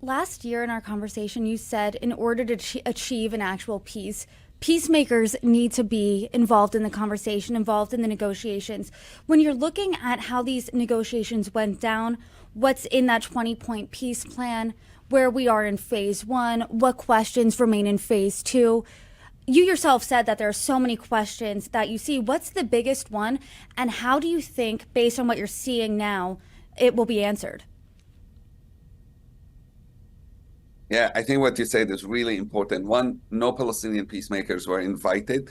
last year in our conversation, you said in order to achieve an actual peace, peacemakers need to be involved in the conversation, involved in the negotiations. When you're looking at how these negotiations went down, what's in that 20-point peace plan, where we are in phase one, what questions remain in phase two, you yourself said that there are so many questions that you see. What's the biggest one, and how do you think, based on what you're seeing now, it will be answered? Yeah, I think what you said is really important. One, no Palestinian peacemakers were invited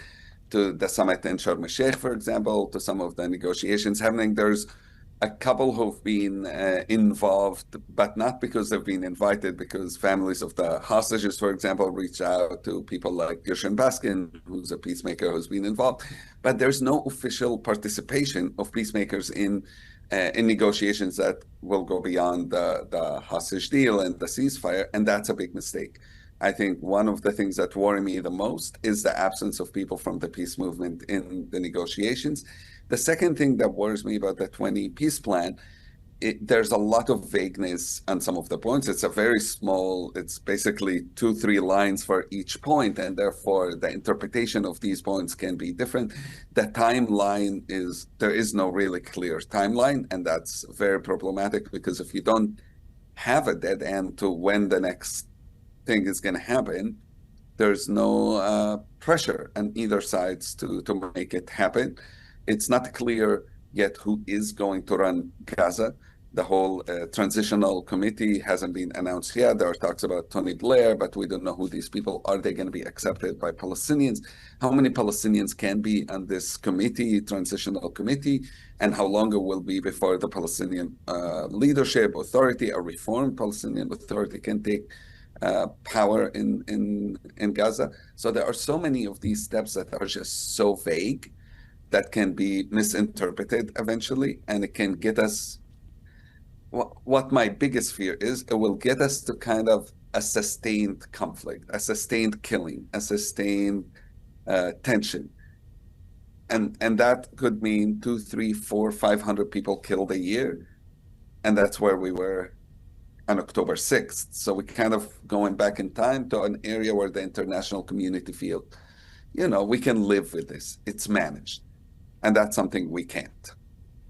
to the summit in Sharm el-Sheikh, for example, to some of the negotiations happening. There's a couple who've been involved, but not because they've been invited, because families of the hostages, for example, reached out to people like Gershon Baskin, who's a peacemaker who's been involved. But there's no official participation of peacemakers in negotiations that will go beyond the hostage deal and the ceasefire, and that's a big mistake. I think one of the things that worry me the most is the absence of people from the peace movement in the negotiations. The second thing that worries me about the 20 peace plan, there's a lot of vagueness on some of the points. It's a very small, it's basically 2-3 lines for each point, and therefore the interpretation of these points can be different. The timeline is, there is no really clear timeline, and that's very problematic, because if you don't have a dead end to when the next thing is going to happen, there's no pressure on either sides to make it happen. It's not clear yet who is going to run Gaza. The whole transitional committee hasn't been announced yet. There are talks about Tony Blair, but we don't know who these people are. Are they going to be accepted by Palestinians? How many Palestinians can be on this committee, transitional committee, and how long it will be before the Palestinian leadership authority, a reformed Palestinian authority, can take power in Gaza? So there are so many of these steps that are just so vague that can be misinterpreted eventually, and it can get us, what my biggest fear is, it will get us to kind of a sustained conflict, a sustained killing, a sustained tension. And that could mean 2, 3, 4, 500 people killed a year. And that's where we were on October 6th. So we're kind of going back in time to an area where the international community feel, we can live with this. It's managed. And that's something we can't.